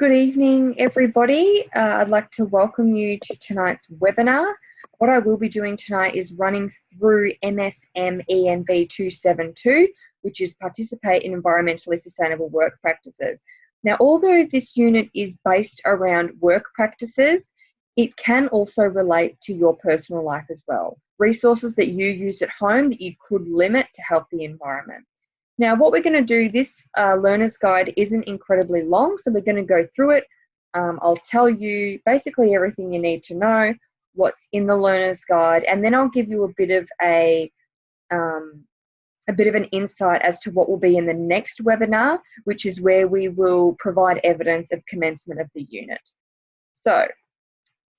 Good evening, everybody. I'd like to welcome you to tonight's webinar. What I will be doing tonight is running through MSMENV272, which is Participate in Environmentally Sustainable Work Practices. Now, although this unit is based around work practices, it can also relate to your personal life as well. Resources that you use at home that you could limit to help the environment. Now, what we're going to do, this learner's guide isn't incredibly long, so we're going to go through it. I'll tell you basically everything you need to know, what's in the learner's guide, and then I'll give you a bit of an insight as to what will be in the next webinar, which is where we will provide evidence of commencement of the unit. So,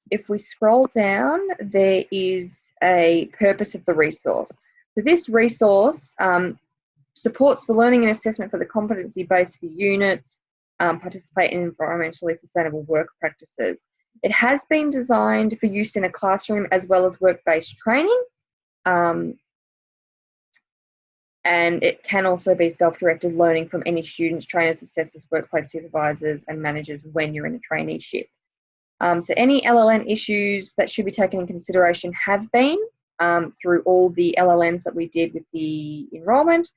if we scroll down, there is a purpose of the resource. So this resource supports the learning and assessment for the competency-based for units, participate in environmentally sustainable work practices. It has been designed for use in a classroom as well as work-based training, and it can also be self-directed learning from any students, trainers, assessors, workplace supervisors and managers when you're in a traineeship. So any LLN issues that should be taken in consideration have been through all the LLNs that we did with the enrolment.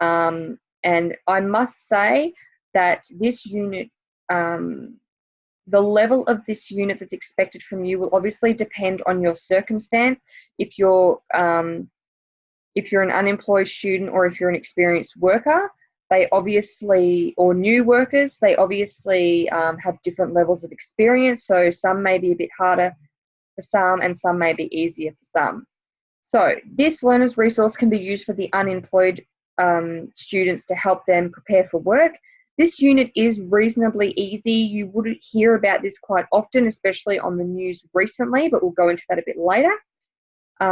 And I must say that this unit, the level of this unit that's expected from you will obviously depend on your circumstance. If you're an unemployed student or if you're an experienced worker, they obviously, or new workers, they obviously have different levels of experience. So some may be a bit harder for some and some may be easier for some. So this learner's resource can be used for the unemployed students to help them prepare for work. This unit is reasonably easy. You wouldn't hear about this quite often, especially on the news recently, but we'll go into that a bit later.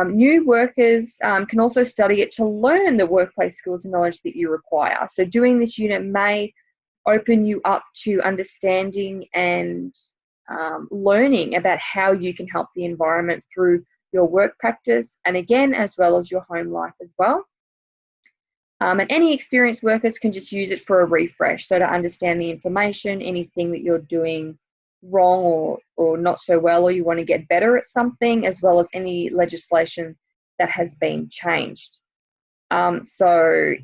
New workers can also study it to learn the workplace skills and knowledge that you require. So doing this unit may open you up to understanding and learning about how you can help the environment through your work practice, and again, as well as your home life as well. And any experienced workers can just use it for a refresh, so to understand the information, anything that you're doing wrong or not so well, or you want to get better at something, as well as any legislation that has been changed. So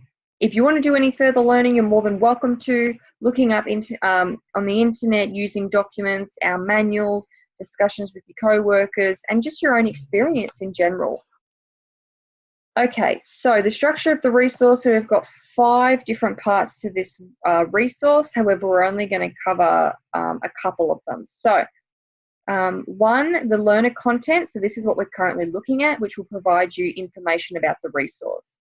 if you want to do any further learning, you're more than welcome to looking up into, on the internet, using documents, our manuals, discussions with your co-workers, and just your own experience in general. Okay, so the structure of the resource, so we've got 5 different parts to this resource. However, we're only going to cover a couple of them. So 1, the learner content. So this is what we're currently looking at, which will provide you information about the resource.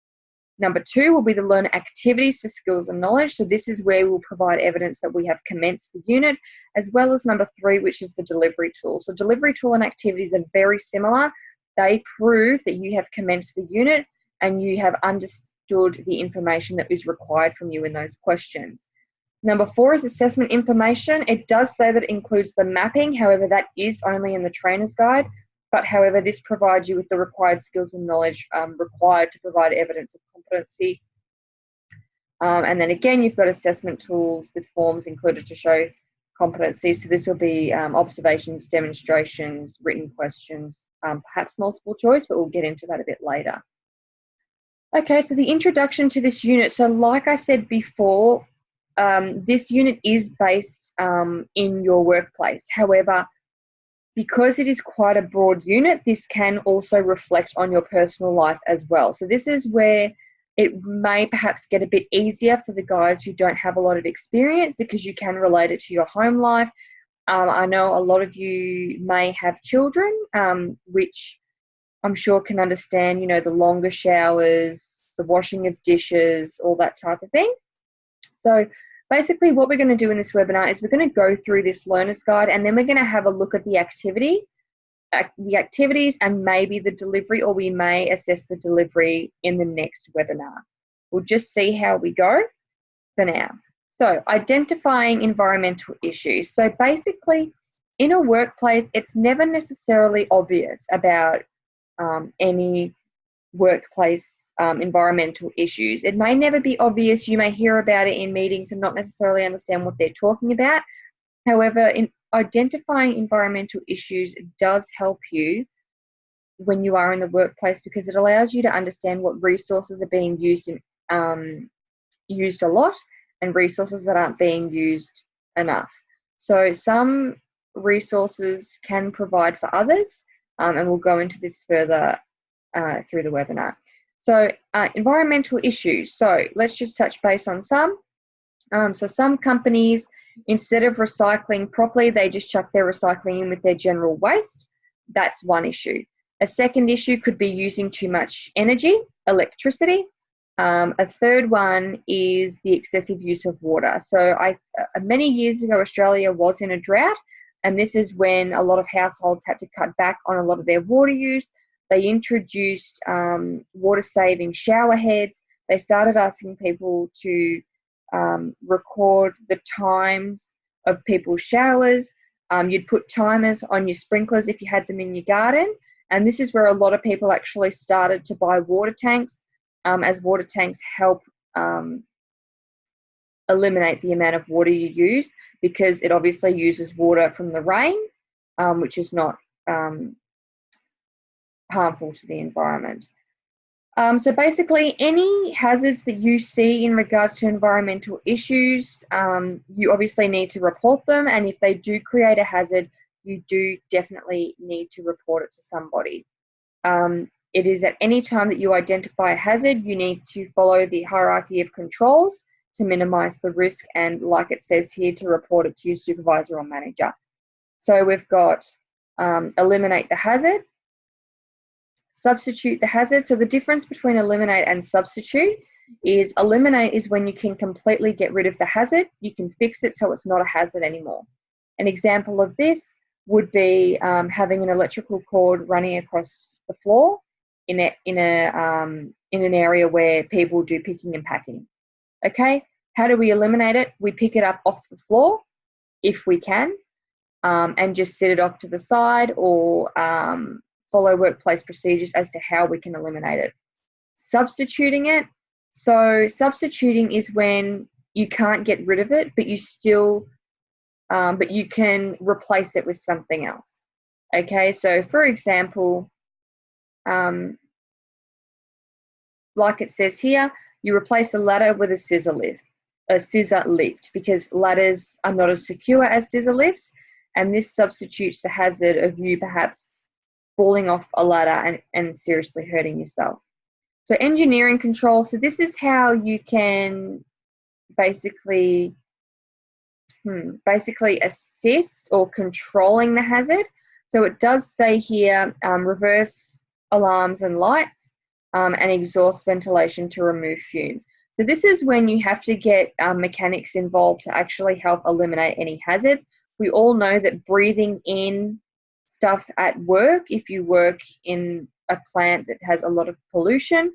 Number 2 will be the learner activities for skills and knowledge. So this is where we'll provide evidence that we have commenced the unit, as well as number 3, which is the delivery tool. So delivery tool and activities are very similar. They prove that you have commenced the unit and you have understood the information that is required from you in those questions. Number 4 is assessment information. It does say that it includes the mapping. However, that is only in the trainer's guide. But however, this provides you with the required skills and knowledge required to provide evidence of competency. And then again, you've got assessment tools with forms included to show competency. So this will be observations, demonstrations, written questions, perhaps multiple choice, but we'll get into that a bit later. Okay, so the introduction to this unit. So like I said before, this unit is based in your workplace. However, because it is quite a broad unit, this can also reflect on your personal life as well. So this is where it may perhaps get a bit easier for the guys who don't have a lot of experience, because you can relate it to your home life. I know a lot of you may have children, which I'm sure can understand, you know, the longer showers, the washing of dishes, all that type of thing. So basically what we're going to do in this webinar is we're going to go through this learner's guide, and then we're going to have a look at the activities and maybe the delivery, or we may assess the delivery in the next webinar. We'll just see how we go for now. So identifying environmental issues. So basically in a workplace, it's never necessarily obvious about any workplace environmental issues. It may never be obvious. You may hear about it in meetings and not necessarily understand what they're talking about. However, in identifying environmental issues does help you when you are in the workplace, because it allows you to understand what resources are being used used a lot and resources that aren't being used enough. So some resources can provide for others, and we'll go into this further through the webinar. So environmental issues. So let's just touch base on some. So some companies, instead of recycling properly, they just chuck their recycling in with their general waste. That's one issue. A second issue could be using too much energy, electricity. A third one is the excessive use of water. So many years ago, Australia was in a drought, and this is when a lot of households had to cut back on a lot of their water use. They introduced water-saving shower heads. They started asking people to record the times of people's showers. You'd put timers on your sprinklers if you had them in your garden. And this is where a lot of people actually started to buy water tanks, as water tanks help eliminate the amount of water you use, because it obviously uses water from the rain, which is not harmful to the environment. So basically, any hazards that you see in regards to environmental issues, you obviously need to report them, and if they do create a hazard, you do definitely need to report it to somebody. It is at any time that you identify a hazard, you need to follow the hierarchy of controls to minimise the risk, and like it says here, to report it to your supervisor or manager. So we've got eliminate the hazard, substitute the hazard. So the difference between eliminate and substitute is eliminate is when you can completely get rid of the hazard. You can fix it so it's not a hazard anymore. An example of this would be having an electrical cord running across the floor in an area where people do picking and packing. Okay, how do we eliminate it? We pick it up off the floor if we can, and just set it off to the side, or follow workplace procedures as to how we can eliminate it. Substituting it. So substituting is when you can't get rid of it, but you still, but you can replace it with something else. Okay, so for example, like it says here, you replace a ladder with a scissor lift, because ladders are not as secure as scissor lifts, and this substitutes the hazard of you perhaps falling off a ladder and seriously hurting yourself. So engineering control, so this is how you can basically assist or controlling the hazard. So it does say here, reverse alarms and lights, and exhaust ventilation to remove fumes. So this is when you have to get mechanics involved to actually help eliminate any hazards. We all know that breathing in stuff at work, if you work in a plant that has a lot of pollution,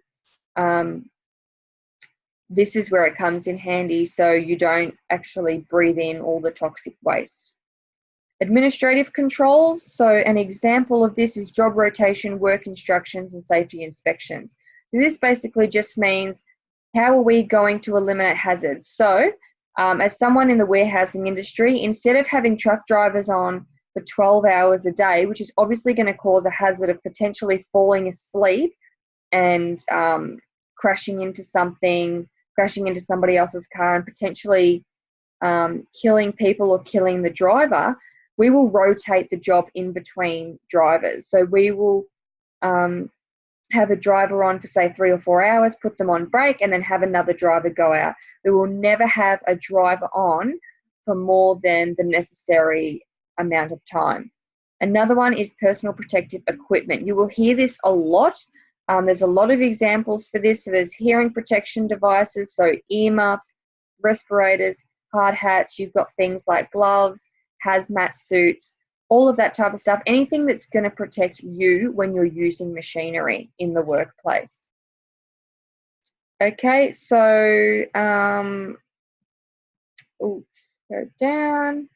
this is where it comes in handy, so you don't actually breathe in all the toxic waste. Administrative controls, so an example of this is job rotation, work instructions, and safety inspections. So this basically just means, how are we going to eliminate hazards? So as someone in the warehousing industry, instead of having truck drivers on for 12 hours a day, which is obviously going to cause a hazard of potentially falling asleep and crashing into something, crashing into somebody else's car, and potentially killing people or killing the driver, we will rotate the job in between drivers. So we will have a driver on for say 3 or 4 hours, put them on break, and then have another driver go out. We will never have a driver on for more than the necessary amount of time. Another one is personal protective equipment. You will hear this a lot. There's a lot of examples for this. So there's hearing protection devices, so earmuffs, respirators, hard hats. You've got things like gloves, hazmat suits, all of that type of stuff. Anything that's going to protect you when you're using machinery in the workplace. Okay, so go down.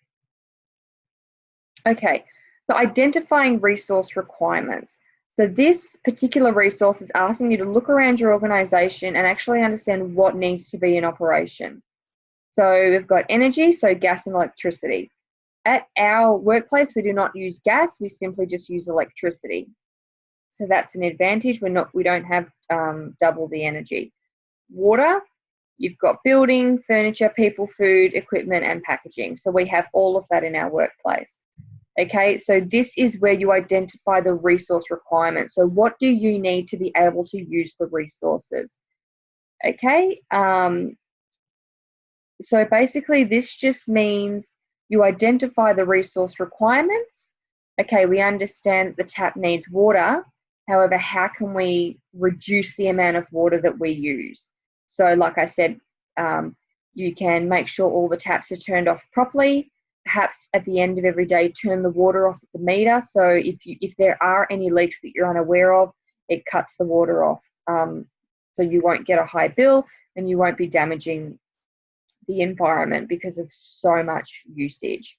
Okay, so identifying resource requirements. So this particular resource is asking you to look around your organisation and actually understand what needs to be in operation. So we've got energy, so gas and electricity. at our workplace, we do not use gas, we simply just use electricity. So that's an advantage. We don't have double the energy. Water, you've got building, furniture, people, food, equipment, and packaging. So we have all of that in our workplace. Okay, so this is where you identify the resource requirements. So what do you need to be able to use the resources? Okay, so basically this just means you identify the resource requirements. Okay, we understand that the tap needs water. However, how can we reduce the amount of water that we use? So like I said, you can make sure all the taps are turned off properly. Perhaps at the end of every day, turn the water off at the meter. So if there are any leaks that you're unaware of, it cuts the water off. So you won't get a high bill and you won't be damaging the environment because of so much usage.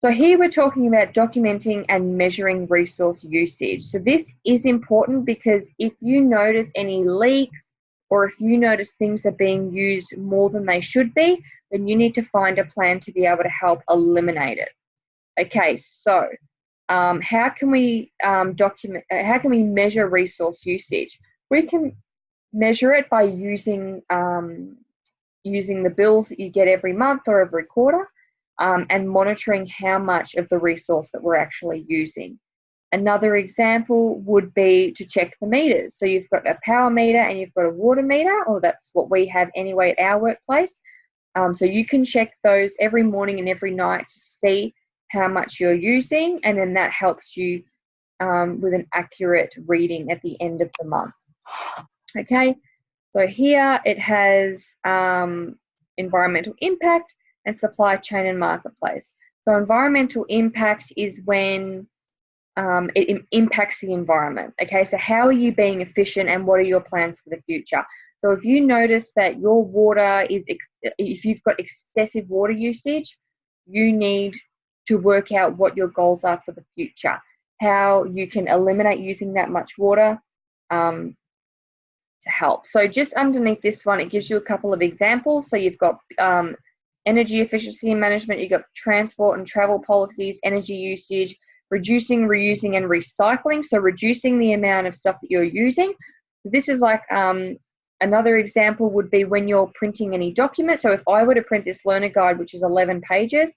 So here we're talking about documenting and measuring resource usage. So this is important because if you notice any leaks or if you notice things are being used more than they should be, then you need to find a plan to be able to help eliminate it. Okay, so how can we measure resource usage? We can measure it by using the bills that you get every month or every quarter, and monitoring how much of the resource that we're actually using. Another example would be to check the meters. So you've got a power meter and you've got a water meter, or that's what we have anyway at our workplace. So you can check those every morning and every night to see how much you're using, and then that helps you with an accurate reading at the end of the month. Okay, so here it has environmental impact and supply chain and marketplace. So environmental impact is when it impacts the environment. Okay, so how are you being efficient and what are your plans for the future? So if you notice that your water is, if you've got excessive water usage, you need to work out what your goals are for the future, how you can eliminate using that much water to help. So just underneath this one, it gives you a couple of examples. So you've got energy efficiency and management, you've got transport and travel policies, energy usage, reducing, reusing, and recycling. So reducing the amount of stuff that you're using. This is like another example would be when you're printing any document. So if I were to print this learner guide, which is 11 pages,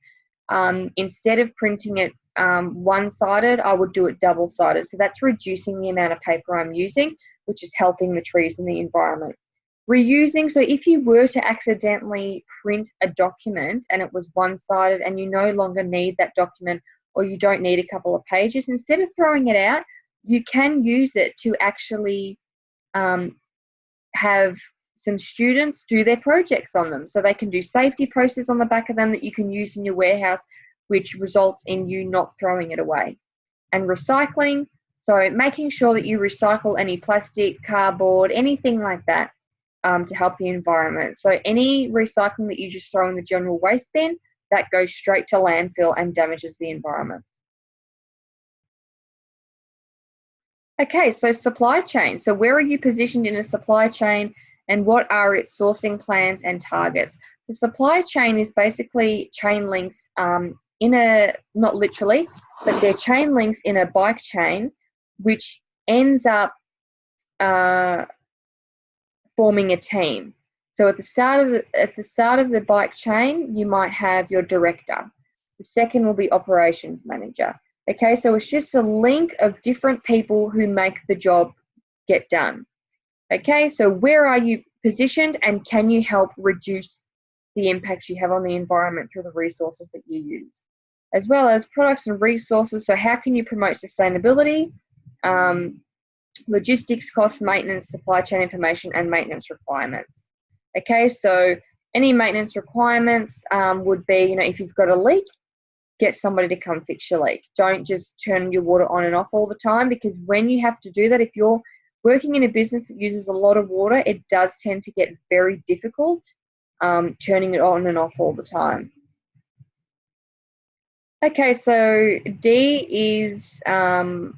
instead of printing it one-sided, I would do it double-sided. So that's reducing the amount of paper I'm using, which is helping the trees and the environment. Reusing, so if you were to accidentally print a document and it was one-sided and you no longer need that document or you don't need a couple of pages, instead of throwing it out, you can use it to actually have some students do their projects on them. So they can do safety posters on the back of them that you can use in your warehouse, which results in you not throwing it away. And recycling, so making sure that you recycle any plastic, cardboard, anything like that to help the environment. So any recycling that you just throw in the general waste bin, that goes straight to landfill and damages the environment. Okay, so supply chain. So where are you positioned in a supply chain and what are its sourcing plans and targets? The supply chain is basically chain links in a, not literally, but they're chain links in a bike chain, which ends up forming a team. So at the start of the bike chain, you might have your director. The second will be operations manager. Okay, so it's just a link of different people who make the job get done. Okay, so where are you positioned and can you help reduce the impact you have on the environment through the resources that you use? As well as products and resources, so how can you promote sustainability, logistics, costs, maintenance, supply chain information, and maintenance requirements. Okay, so any maintenance requirements would be, you know, if you've got a leak, get somebody to come fix your leak. Don't just turn your water on and off all the time, because when you have to do that, if you're working in a business that uses a lot of water, it does tend to get very difficult turning it on and off all the time. Okay, so D is, so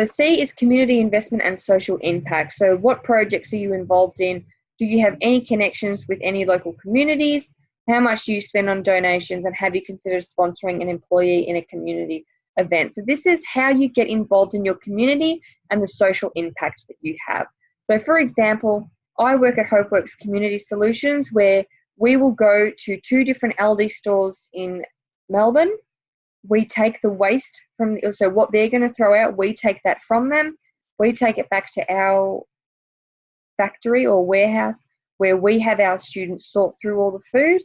C is community investment and social impact. So what projects are you involved in? Do you have any connections with any local communities? How much do you spend on donations, and have you considered sponsoring an employee in a community event? So this is how you get involved in your community and the social impact that you have. So for example, I work at HopeWorks Community Solutions, where we will go to 2 different Aldi stores in Melbourne. We take the waste from, so what they're going to throw out, we take that from them. We take it back to our factory or warehouse, where we have our students sort through all the food.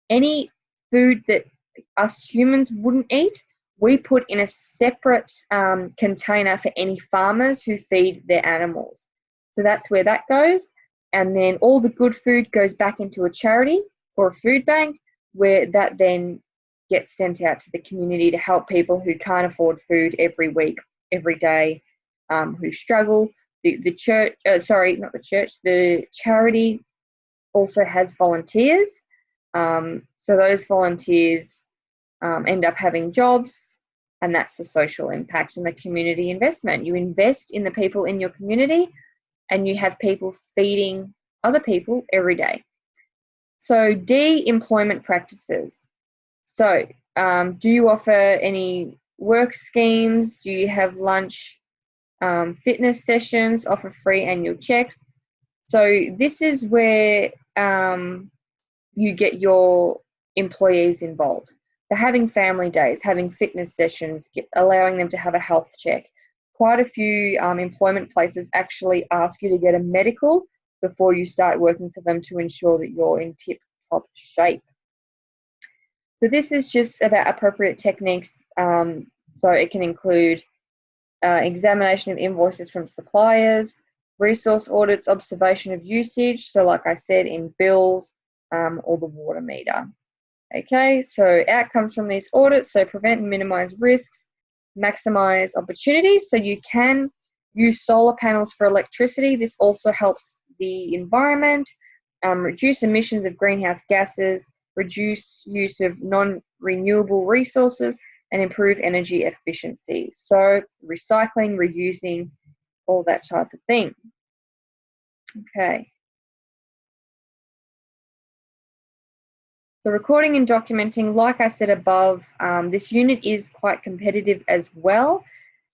Any food that us humans wouldn't eat, we put in a separate container for any farmers who feed their animals. So that's where that goes. And then all the good food goes back into a charity or a food bank, where that then gets sent out to the community to help people who can't afford food every week, every day, who struggle. The church, sorry, not the church, the charity also has volunteers. So those volunteers end up having jobs, and that's the social impact and the community investment. You invest in the people in your community, and you have people feeding other people every day. So D, employment practices. So do you offer any work schemes? Do you have lunch, fitness sessions, offer free annual checks? So this is where you get your employees involved. So having family days, having fitness sessions, allowing them to have a health check. Quite a few employment places actually ask you to get a medical before you start working for them to ensure that you're in tip-top shape. So this is just about appropriate techniques. So it can include examination of invoices from suppliers, resource audits, observation of usage, so like I said, in bills, or the water meter. Okay, so outcomes from these audits, so prevent and minimize risks, maximize opportunities, so you can use solar panels for electricity. This also helps the environment, reduce emissions of greenhouse gases, reduce use of non-renewable resources, and improve energy efficiency. So recycling, reusing, all that type of thing. Okay. So recording and documenting, like I said above, this unit is quite competitive as well.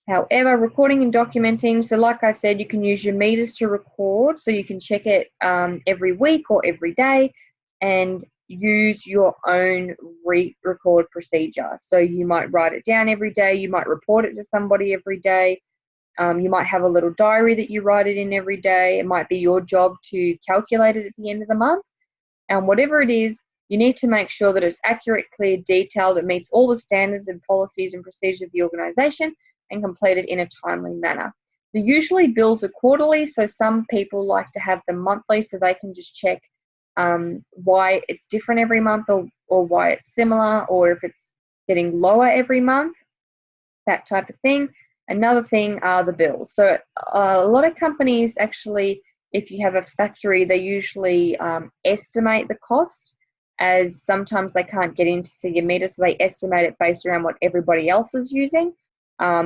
However, recording and documenting, so like I said, you can use your meters to record, so you can check it every week or every day, and use your own record procedure. So you might write it down every day, you might report it to somebody every day, you might have a little diary that you write it in every day. It might be your job to calculate it at the end of the month. And whatever it is, you need to make sure that it's accurate, clear, detailed, it meets all the standards and policies and procedures of the organisation, and completed in a timely manner. The usually bills are quarterly, so some people like to have them monthly so they can just check why it's different every month, or why it's similar, or if it's getting lower every month, that type of thing. Another thing are the bills. So a lot of companies actually, if you have a factory, they usually estimate the cost, as sometimes they can't get in to see your meter, so they estimate it based around what everybody else is using.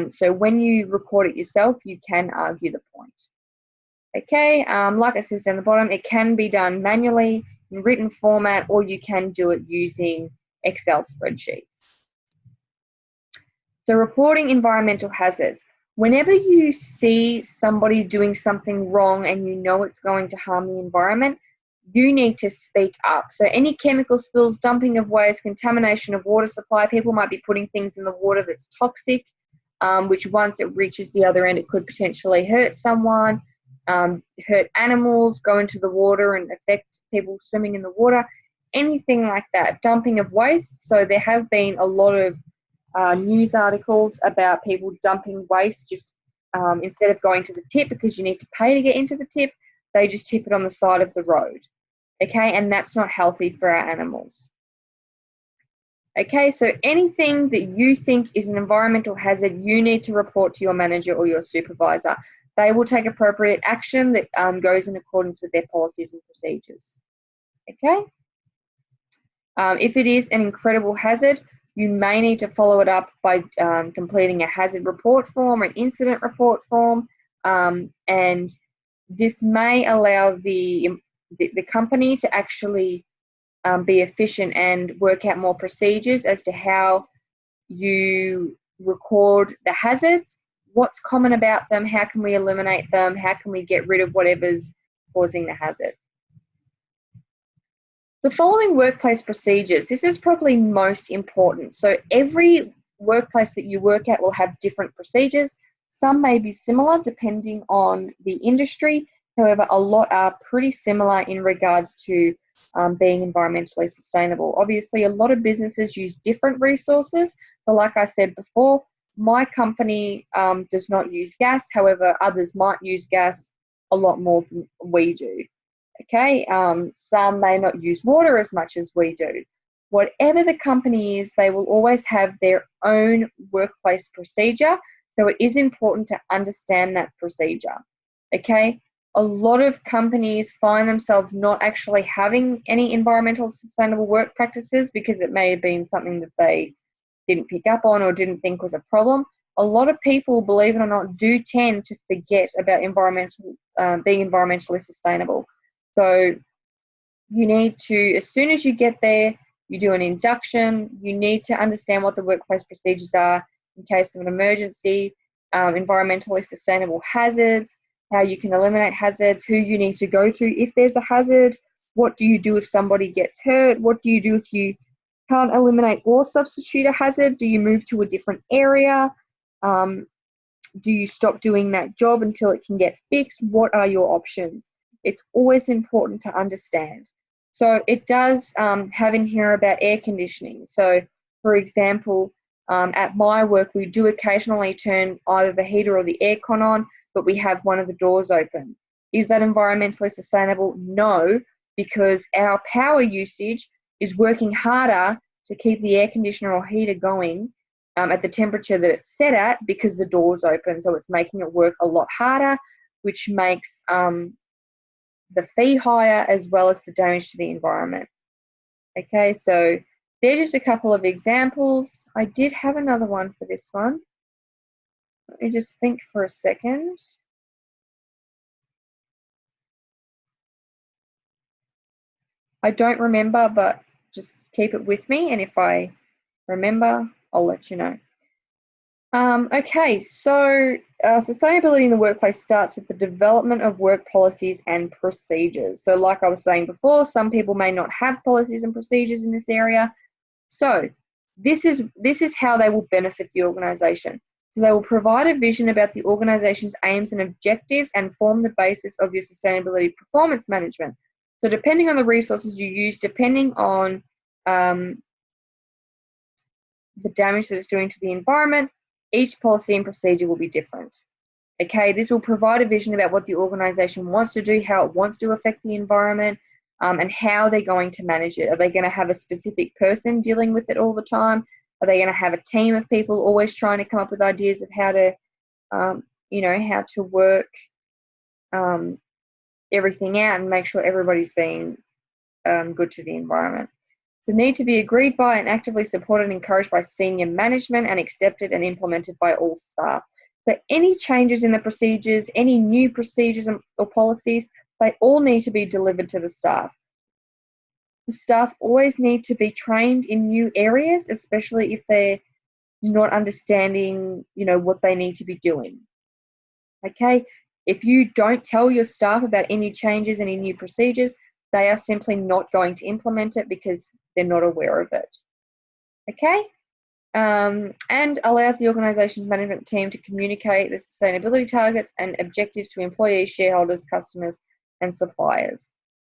So when you record it yourself, you can argue the point. Okay, like it says down the bottom, it can be done manually in written format, or you can do it using Excel spreadsheets. So reporting environmental hazards. Whenever you see somebody doing something wrong and you know it's going to harm the environment, you need to speak up. So any chemical spills, dumping of waste, contamination of water supply, people might be putting things in the water that's toxic, which once it reaches the other end, it could potentially hurt someone, hurt animals, go into the water and affect people swimming in the water, anything like that. Dumping of waste. So there have been a lot of news articles about people dumping waste just instead of going to the tip, because you need to pay to get into the tip, they just tip it on the side of the road. Okay, and that's not healthy for our animals. Okay, so anything that you think is an environmental hazard, you need to report to your manager or your supervisor. They will take appropriate action that goes in accordance with their policies and procedures. Okay? If it is an incredible hazard, you may need to follow it up by completing a hazard report form or an incident report form, and this may allow the company to actually be efficient and work out more procedures as to how you record the hazards, what's common about them, how can we eliminate them, how can we get rid of whatever's causing the hazard. The following workplace procedures, this is probably most important. So every workplace that you work at will have different procedures. Some may be similar depending on the industry. However, a lot are pretty similar in regards to being environmentally sustainable. Obviously, a lot of businesses use different resources. So like I said before, my company does not use gas. However, others might use gas a lot more than we do. Okay, some may not use water as much as we do. Whatever the company is, they will always have their own workplace procedure. So it is important to understand that procedure. Okay, a lot of companies find themselves not actually having any environmental sustainable work practices because it may have been something that they didn't pick up on or didn't think was a problem. A lot of people, believe it or not, do tend to forget about being environmentally sustainable. So you need to, as soon as you get there, you do an induction. You need to understand what the workplace procedures are in case of an emergency, environmentally sustainable hazards, how you can eliminate hazards, who you need to go to if there's a hazard, what do you do if somebody gets hurt, what do you do if you can't eliminate or substitute a hazard, do you move to a different area, do you stop doing that job until it can get fixed, what are your options? It's always important to understand. So it does have in here about air conditioning. So, for example, at my work, we do occasionally turn either the heater or the aircon on, but we have one of the doors open. Is that environmentally sustainable? No, because our power usage is working harder to keep the air conditioner or heater going at the temperature that it's set at because the door's open. So it's making it work a lot harder, which makes the fee higher as well as the damage to the environment. Okay, so they're just a couple of examples. I did have another one for this one. Let me just think for a second. I don't remember, but just keep it with me, and if I remember, I'll let you know. Okay, so sustainability in the workplace starts with the development of work policies and procedures. So like I was saying before, some people may not have policies and procedures in this area. So this is how they will benefit the organisation. So they will provide a vision about the organisation's aims and objectives and form the basis of your sustainability performance management. So depending on the resources you use, depending on the damage that it's doing to the environment, each policy and procedure will be different. Okay, this will provide a vision about what the organisation wants to do, how it wants to affect the environment, and how they're going to manage it. Are they going to have a specific person dealing with it all the time? Are they going to have a team of people always trying to come up with ideas of how to, how to work everything out and make sure everybody's being good to the environment? So need to be agreed by and actively supported and encouraged by senior management and accepted and implemented by all staff. So any changes in the procedures, any new procedures or policies, they all need to be delivered to the staff. The staff always need to be trained in new areas, especially if they're not understanding, what they need to be doing. Okay, if you don't tell your staff about any changes, any new procedures, they are simply not going to implement it because they're not aware of it. Okay? And allows the organisation's management team to communicate the sustainability targets and objectives to employees, shareholders, customers, and suppliers.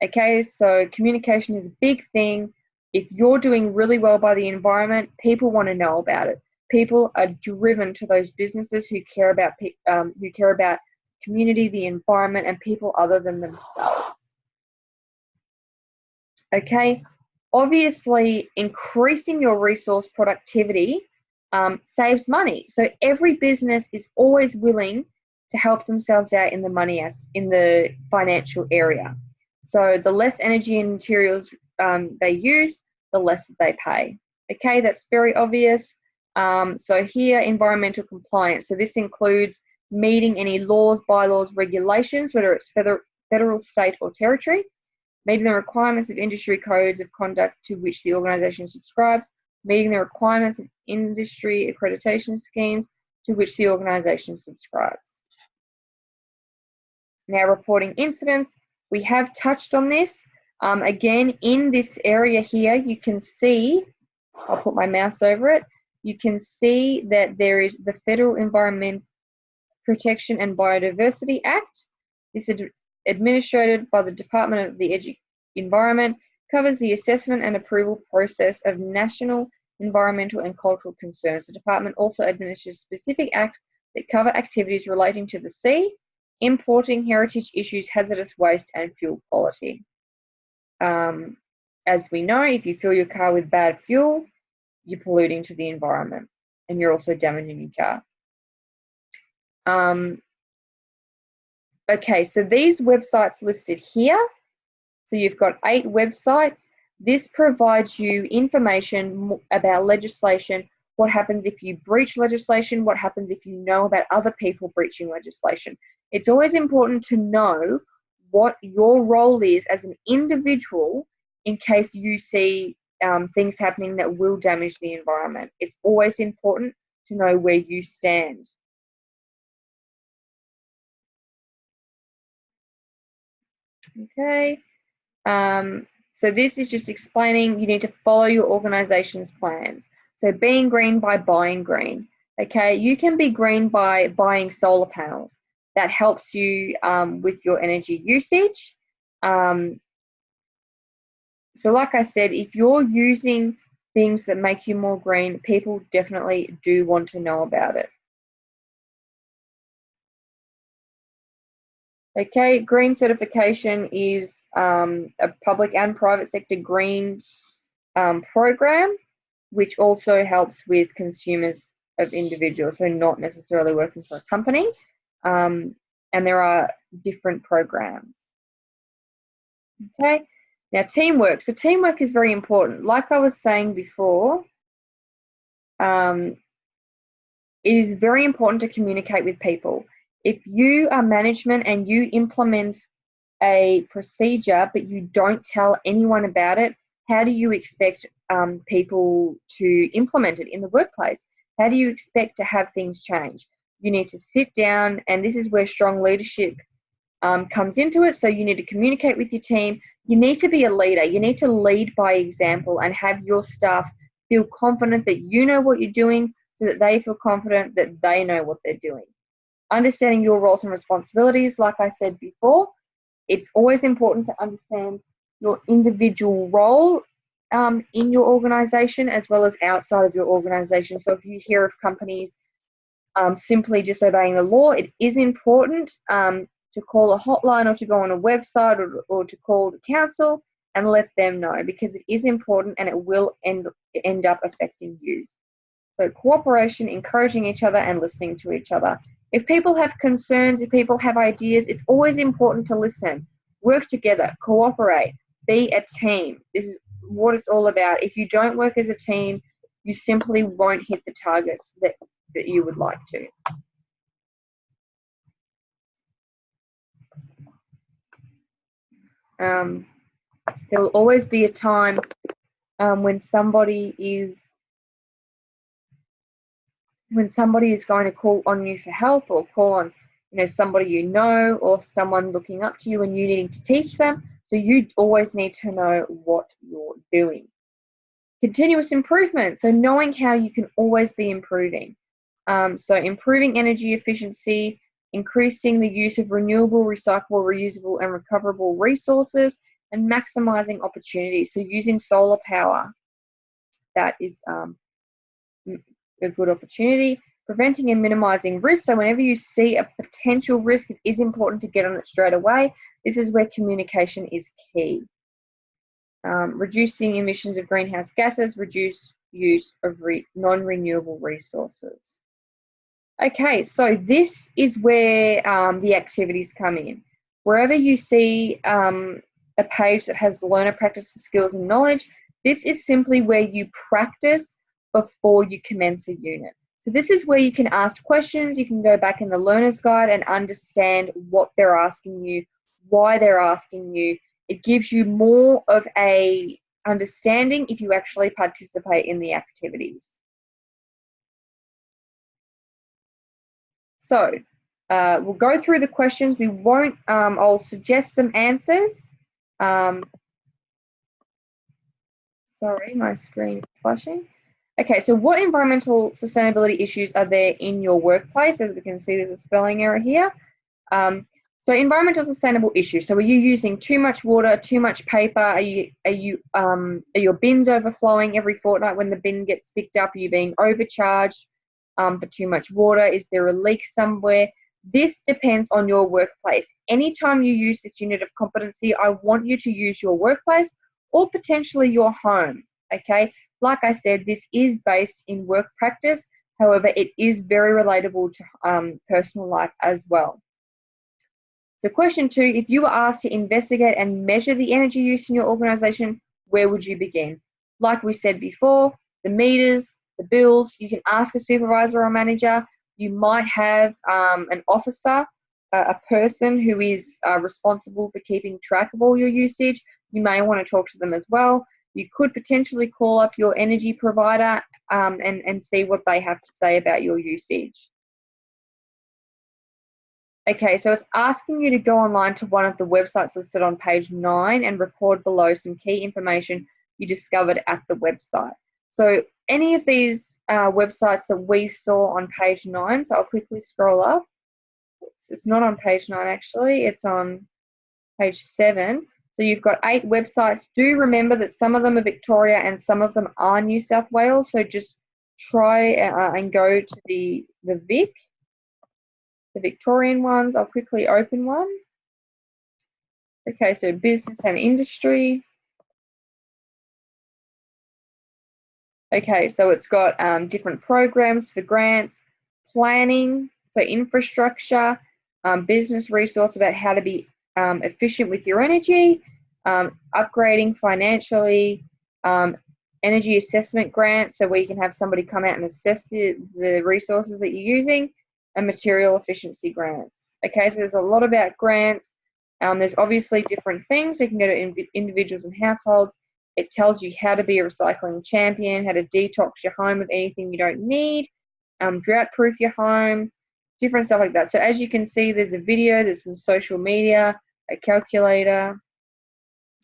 Okay, so communication is a big thing. If you're doing really well by the environment, people want to know about it. People are driven to those businesses who care about community, the environment, and people other than themselves. Okay, obviously increasing your resource productivity saves money. So every business is always willing to help themselves out in the financial area. So the less energy and materials they use, the less that they pay. Okay, that's very obvious. So here, environmental compliance. So this includes meeting any laws, bylaws, regulations, whether it's federal, state, or territory. meeting the requirements of industry codes of conduct to which the organisation subscribes, meeting the requirements of industry accreditation schemes to which the organisation subscribes. Now, reporting incidents, we have touched on this. Again, in this area here, you can see, I'll put my mouse over it, you can see that there is the Federal Environment Protection and Biodiversity Act. This is administered by the Department of the Environment, covers the assessment and approval process of national environmental and cultural concerns. The department also administers specific acts that cover activities relating to the sea, importing heritage issues, hazardous waste, and fuel quality. As we know, if you fill your car with bad fuel, you're polluting to the environment and you're also damaging your car. Okay, so these websites listed here, so you've got 8 websites. This provides you information about legislation, what happens if you breach legislation, what happens if you know about other people breaching legislation. It's always important to know what your role is as an individual in case you see things happening that will damage the environment. It's always important to know where you stand. Okay, so this is just explaining you need to follow your organization's plans. So being green by buying green. Okay, you can be green by buying solar panels. That helps you with your energy usage. So like I said, if you're using things that make you more green, people definitely do want to know about it. Okay, green certification is a public and private sector greens program, which also helps with consumers of individuals, so not necessarily working for a company. And there are different programs. Okay, now teamwork. So teamwork is very important. Like I was saying before, it is very important to communicate with people. If you are management and you implement a procedure but you don't tell anyone about it, how do you expect people to implement it in the workplace? How do you expect to have things change? You need to sit down, and this is where strong leadership comes into it. So you need to communicate with your team. You need to be a leader. You need to lead by example and have your staff feel confident that you know what you're doing so that they feel confident that they know what they're doing. Understanding your roles and responsibilities, like I said before, it's always important to understand your individual role in your organization as well as outside of your organization. So if you hear of companies simply disobeying the law, it is important to call a hotline or to go on a website or to call the council and let them know, because it is important and it will end up affecting you. So cooperation, encouraging each other and listening to each other. If people have concerns, if people have ideas, it's always important to listen, work together, cooperate, be a team. This is what it's all about. If you don't work as a team, you simply won't hit the targets that you would like to. There will always be a time when somebody is going to call on you for help, or call on somebody you know, or someone looking up to you and you needing to teach them. So you always need to know what you're doing. Continuous improvement, so knowing how you can always be improving. So improving energy efficiency, increasing the use of renewable, recyclable, reusable and recoverable resources, and maximizing opportunities. So using solar power, that is a good opportunity. Preventing and minimizing risk. So whenever you see a potential risk, it is important to get on it straight away. This is where communication is key. Reducing emissions of greenhouse gases, reduce use of non-renewable resources. Okay, so this is where the activities come in. Wherever you see a page that has learner practice for skills and knowledge, this is simply where you practice before you commence a unit. So this is where you can ask questions, you can go back in the learner's guide and understand what they're asking you, why they're asking you. It gives you more of a understanding if you actually participate in the activities. So we'll go through the questions. We won't, I'll suggest some answers. Sorry, my screen is flashing. Okay, so what environmental sustainability issues are there in your workplace? As we can see, there's a spelling error here. So environmental sustainable issues. So are you using too much water, too much paper? Are your bins overflowing every fortnight when the bin gets picked up? Are you being overcharged for too much water? Is there a leak somewhere? This depends on your workplace. Anytime you use this unit of competency, I want you to use your workplace or potentially your home, okay? Like I said, this is based in work practice. However, it is very relatable to personal life as well. So question 2, if you were asked to investigate and measure the energy use in your organization, where would you begin? Like we said before, the meters, the bills, you can ask a supervisor or manager. You might have an officer, a person who is responsible for keeping track of all your usage. You may want to talk to them as well. You could potentially call up your energy provider and see what they have to say about your usage. Okay, so it's asking you to go online to one of the websites listed on page 9 and record below some key information you discovered at the website. So any of these websites that we saw on page 9, so I'll quickly scroll up. It's not on page 9 actually, it's on page 7. So you've got 8 websites. Do remember that some of them are Victoria and some of them are New South Wales. So just try and go to the Victorian ones. I'll quickly open one. Okay, so business and industry. Okay, so it's got different programs for grants, planning, so infrastructure, business resource about how to be efficient with your energy, upgrading financially, energy assessment grants, so where you can have somebody come out and assess the resources that you're using, and material efficiency grants. Okay, so there's a lot about grants. There's obviously different things. You can go to individuals and households. It tells you how to be a recycling champion, how to detox your home of anything you don't need, drought-proof your home, different stuff like that. So as you can see, there's a video, there's some social media, a calculator,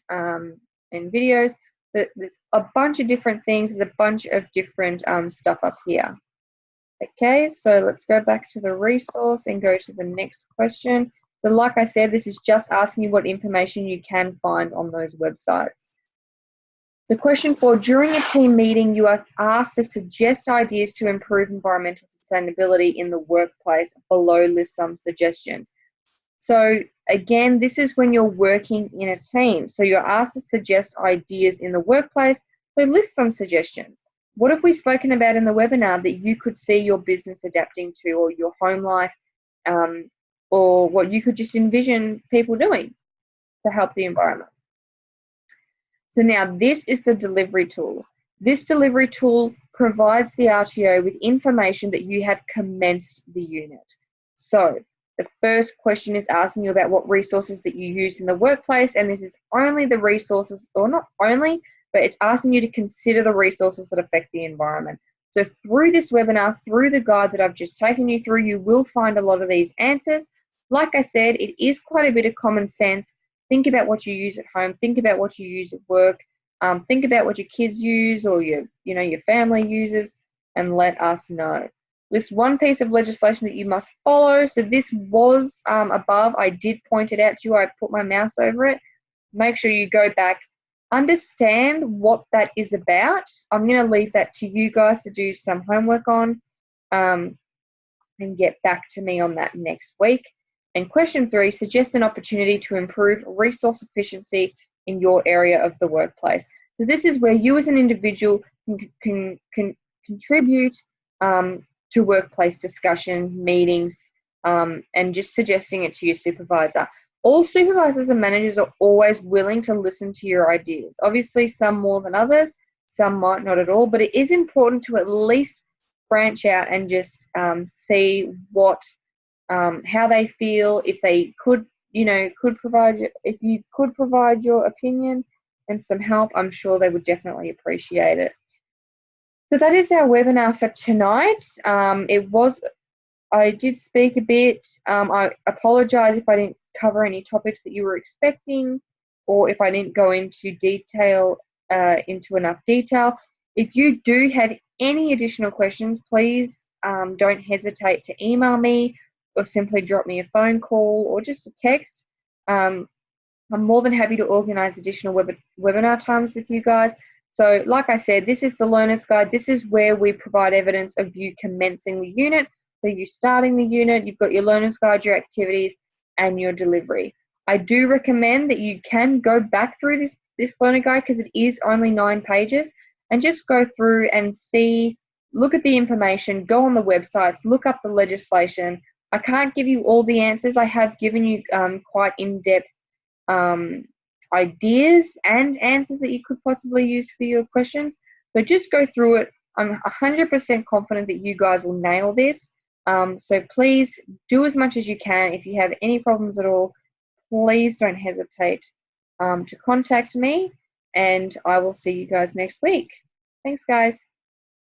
and videos. There's a bunch of different things. There's a bunch of different stuff up here. Okay, so let's go back to the resource and go to the next question. So like I said, this is just asking you what information you can find on those websites. So question 4, during a team meeting, you are asked to suggest ideas to improve environmental sustainability in the workplace. Below list some suggestions. So again, this is when you're working in a team. So you're asked to suggest ideas in the workplace. So list some suggestions. What have we spoken about in the webinar that you could see your business adapting to, or your home life, or what you could just envision people doing to help the environment? So now this is the delivery tool. This delivery tool provides the RTO with information that you have commenced the unit. So the first question is asking you about what resources that you use in the workplace, and this is only the resources, or not only, but it's asking you to consider the resources that affect the environment. So through this webinar, through the guide that I've just taken you through, you will find a lot of these answers. Like I said, it is quite a bit of common sense. Think about what you use at home. Think about what you use at work. Think about what your kids use or your family uses, and let us know. List one piece of legislation that you must follow. So this was above. I did point it out to you. I put my mouse over it. Make sure you go back. Understand what that is about. I'm going to leave that to you guys to do some homework on and get back to me on that next week. And question 3, suggest an opportunity to improve resource efficiency in your area of the workplace. So this is where you as an individual can contribute to workplace discussions, meetings, and just suggesting it to your supervisor. All supervisors and managers are always willing to listen to your ideas. Obviously, some more than others, some might not at all, but it is important to at least branch out and just see what, how they feel, if they could, if you could provide your opinion and some help, I'm sure they would definitely appreciate it. So that is our webinar for tonight. I did speak a bit. I apologize if I didn't cover any topics that you were expecting, or if I didn't go into enough detail. If you do have any additional questions, please don't hesitate to email me or simply drop me a phone call or just a text. I'm more than happy to organize additional webinar times with you guys. So like I said, this is the Learner's Guide. This is where we provide evidence of you commencing the unit. So you starting the unit, you've got your Learner's Guide, your activities, and your delivery. I do recommend that you can go back through this Learner Guide because it is only 9 pages, and just go through and look at the information, go on the websites, look up the legislation. I can't give you all the answers. I have given you quite in-depth ideas and answers that you could possibly use for your questions. So just go through it. I'm 100% confident that you guys will nail this. So please do as much as you can. If you have any problems at all, please don't hesitate to contact me, and I will see you guys next week. Thanks, guys.